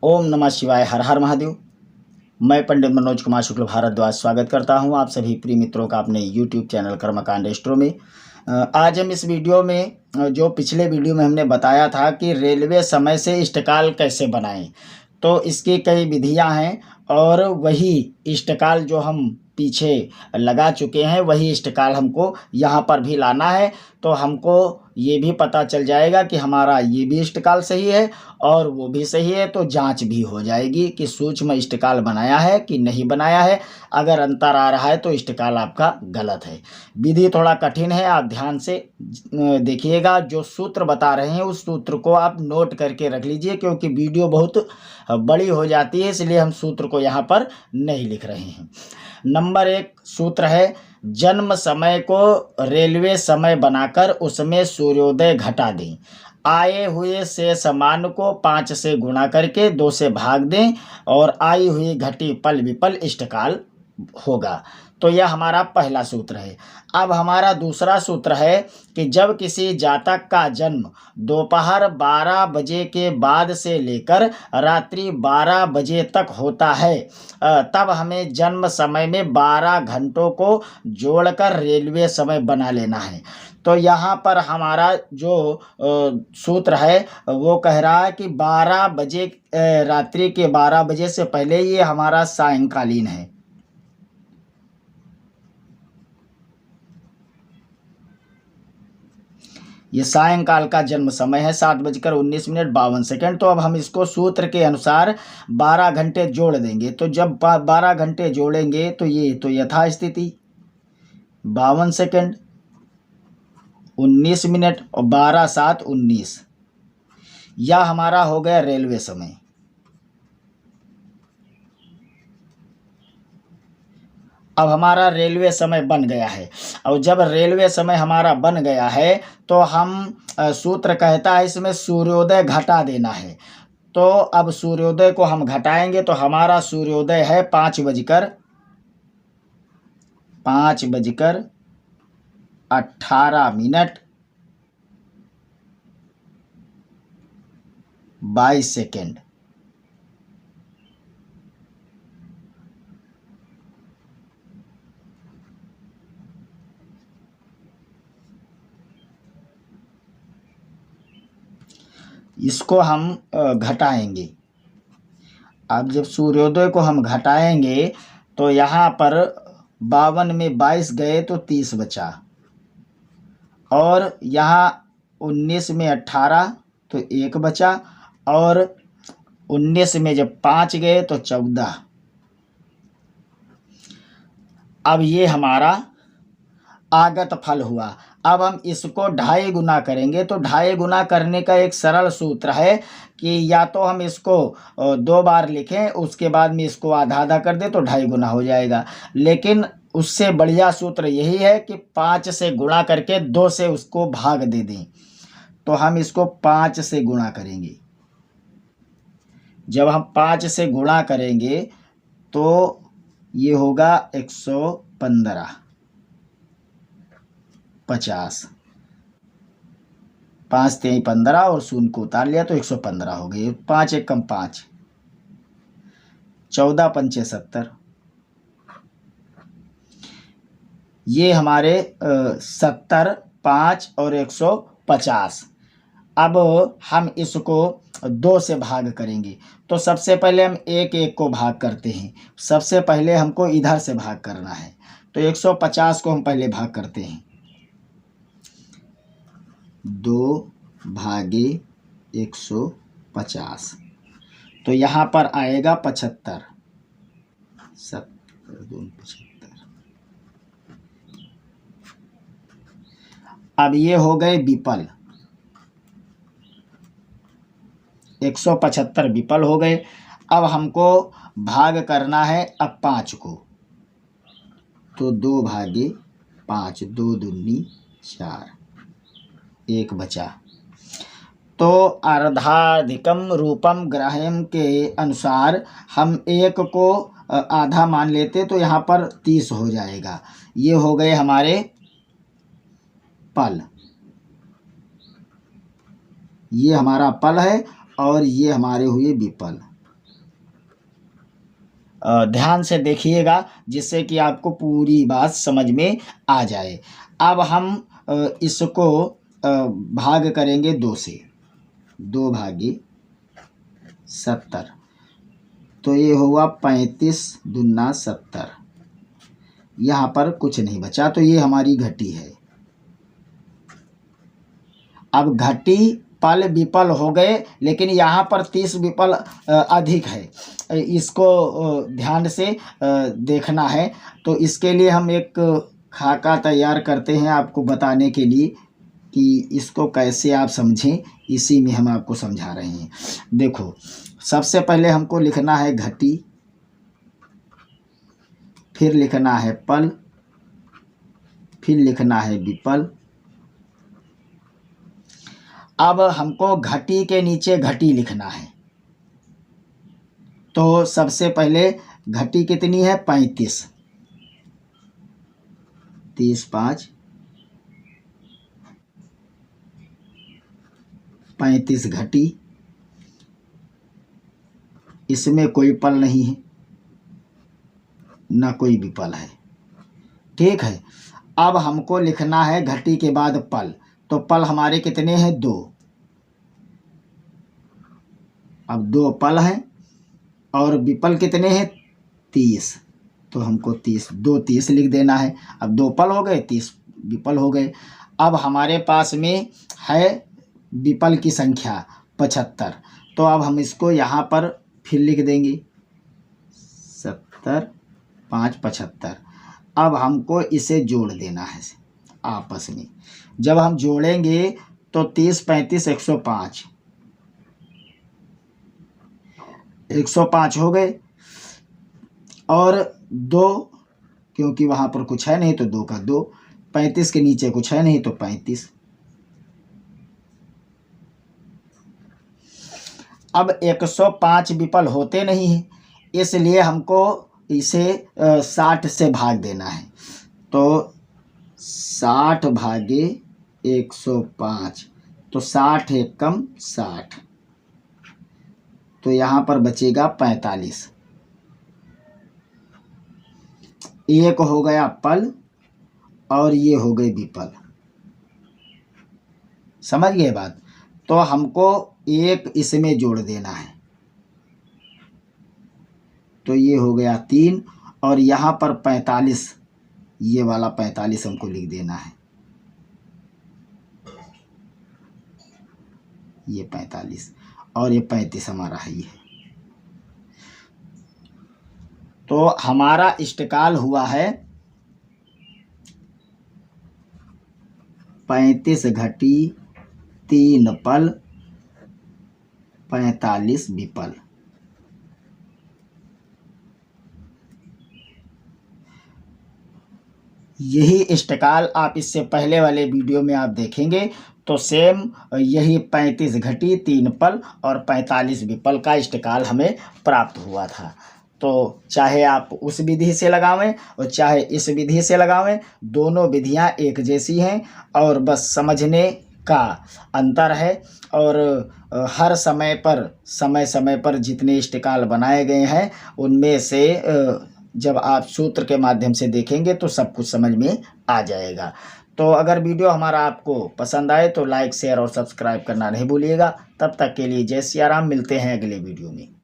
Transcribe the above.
ओम नमः शिवाय। हर हर महादेव। मैं पंडित मनोज कुमार शुक्ल भारद्वाज स्वागत करता हूं आप सभी प्रिय मित्रों का अपने YouTube चैनल कर्मकांड एस्ट्रो में। आज हम इस वीडियो में जो पिछले वीडियो में हमने बताया था कि रेलवे समय से इष्टकाल कैसे बनाएं, तो इसकी कई विधियां हैं और वही इष्टकाल जो हम पीछे लगा चुके हैं वही इष्टकाल हमको यहाँ पर भी लाना है। तो हमको ये भी पता चल जाएगा कि हमारा ये भी इष्टकाल सही है और वो भी सही है, तो जांच भी हो जाएगी कि सूक्ष्म इष्टकाल बनाया है कि नहीं बनाया है। अगर अंतर आ रहा है तो इष्टकाल आपका गलत है। विधि थोड़ा कठिन है, आप ध्यान से देखिएगा। जो सूत्र बता रहे हैं उस सूत्र को आप नोट करके रख लीजिए, क्योंकि वीडियो बहुत बड़ी हो जाती है, इसलिए हम सूत्र को यहाँ पर नहीं लिख रहे हैं। नंबर 1 सूत्र है, जन्म समय को रेलवे समय बनाकर उसमें सूर्योदय घटा दें। आए हुए शेष मान को 5 से गुणा करके 2 से भाग दें और आई हुई घटी पल विपल इष्टकाल होगा। तो यह हमारा पहला सूत्र है। अब हमारा दूसरा सूत्र है कि जब किसी जातक का जन्म दोपहर 12 बजे के बाद से लेकर रात्रि 12 बजे तक होता है, तब हमें जन्म समय में 12 घंटों को जोड़कर रेलवे समय बना लेना है। तो यहाँ पर हमारा जो सूत्र है वो कह रहा है कि 12 बजे, रात्रि के 12 बजे से पहले ये हमारा सायंकालीन है। ये सायंकाल का जन्म समय है 7:19 तो अब हम इसको सूत्र के अनुसार 12 घंटे जोड़ देंगे। तो जब 12 घंटे जोड़ेंगे तो ये तो यथास्थिति 52 सेकेंड 19 मिनट और 12 7 19, यह हमारा हो गया रेलवे समय। अब हमारा रेलवे समय बन गया है। और जब रेलवे समय हमारा बन गया है तो हम सूत्र कहता है इसमें सूर्योदय घटा देना है। तो अब सूर्योदय को हम घटाएंगे तो हमारा सूर्योदय है 5:18 22 सेकेंड। इसको हम घटाएंगे। अब जब सूर्योदय को हम घटाएंगे तो यहाँ पर 52 में 22 गए तो 30 बचा, और यहाँ 19 में 18 तो 1 बचा, और 19 में जब 5 गए तो 14। अब ये हमारा आगत फल हुआ। अब हम इसको 2.5 गुना करेंगे। तो 2.5 गुना करने का एक सरल सूत्र है कि या तो हम इसको 2 बार लिखें, उसके बाद में इसको आधा आधा कर दें तो 2.5 गुना हो जाएगा। लेकिन उससे बढ़िया सूत्र यही है कि 5 से गुणा करके 2 से उसको भाग दे दें। तो हम इसको 5 से गुणा करेंगे। जब हम 5 से गुणा करेंगे तो ये होगा 115 50, 5 3 15 और 0 को उतार लिया तो 115 हो गई। 5 1 कम 5, 14 पंचे 70। ये हमारे 70 5 और 150। अब हम इसको 2 से भाग करेंगे। तो सबसे पहले हम 1 1 को भाग करते हैं। सबसे पहले हमको इधर से भाग करना है, तो 150 को हम पहले भाग करते हैं। 2 भागे 150, तो यहाँ पर आएगा 75, 70 2 75। अब ये हो गए विपल, 175 विपल हो गए। अब हमको भाग करना है अब 5 को, तो 2 भागे 5, 2 दूनी 4, 1 बचा। तो अर्धाधिकम रूपम ग्राह्यम के अनुसार हम 1 को आधा मान लेते तो यहाँ पर 30 हो जाएगा। ये हो गए हमारे पल, ये हमारा पल है और ये हमारे हुए विपल। ध्यान से देखिएगा जिससे कि आपको पूरी बात समझ में आ जाए। अब हम इसको भाग करेंगे 2 से, 2 भागे 70, तो ये हुआ 35 दूना 70। यहाँ पर कुछ नहीं बचा, तो ये हमारी घटी है। अब घटी पल विपल हो गए, लेकिन यहाँ पर 30 विपल अधिक है, इसको ध्यान से देखना है। तो इसके लिए हम एक खाका तैयार करते हैं आपको बताने के लिए कि इसको कैसे आप समझें, इसी में हम आपको समझा रहे हैं। देखो, सबसे पहले हमको लिखना है घटी, फिर लिखना है पल, फिर लिखना है विपल। अब हमको घटी के नीचे घटी लिखना है, तो सबसे पहले घटी कितनी है 35, 30 5 35 घटी, इसमें कोई पल नहीं है ना कोई विपल है, ठीक है। अब हमको लिखना है घटी के बाद पल, तो पल हमारे कितने हैं 2। अब 2 पल हैं और विपल कितने हैं 30, तो हमको 2 30 लिख देना है। अब 2 पल हो गए, 30 विपल हो गए। अब हमारे पास में है विपल की संख्या 75, तो अब हम इसको यहाँ पर फिर लिख देंगे 70 5 75। अब हमको इसे जोड़ देना है आपस में। जब हम जोड़ेंगे तो 30 35 105, 105 हो गए, और 2 क्योंकि वहाँ पर कुछ है नहीं तो 2 का 2, 35 के नीचे कुछ है नहीं तो 35। अब 105 विपल होते नहीं हैं, इसलिए हमको इसे 60 से भाग देना है, तो 60 भागे 105, तो 60 एक कम 60, तो यहाँ पर बचेगा 45। एक हो गया पल और ये हो गए विपल, समझ गए बात। तो हमको एक इसमें जोड़ देना है, तो ये हो गया 3, और यहाँ पर 45, ये वाला 45 हमको लिख देना है, ये 45 और ये 35 हमारा है ये। तो हमारा इष्टकाल हुआ है 35 घटी 3 पल 45 विपल। यही इष्टकाल आप इससे पहले वाले वीडियो में आप देखेंगे तो सेम यही 35 घटी 3 पल और 45 विपल का इष्टकाल हमें प्राप्त हुआ था। तो चाहे आप उस विधि से लगावें और चाहे इस विधि से लगावें, दोनों विधियां एक जैसी हैं और बस समझने का अंतर है। और हर समय समय पर जितने इष्टकाल बनाए गए हैं उनमें से जब आप सूत्र के माध्यम से देखेंगे तो सब कुछ समझ में आ जाएगा। तो अगर वीडियो हमारा आपको पसंद आए तो लाइक शेयर और सब्सक्राइब करना नहीं भूलिएगा। तब तक के लिए जय सिया राम, मिलते हैं अगले वीडियो में।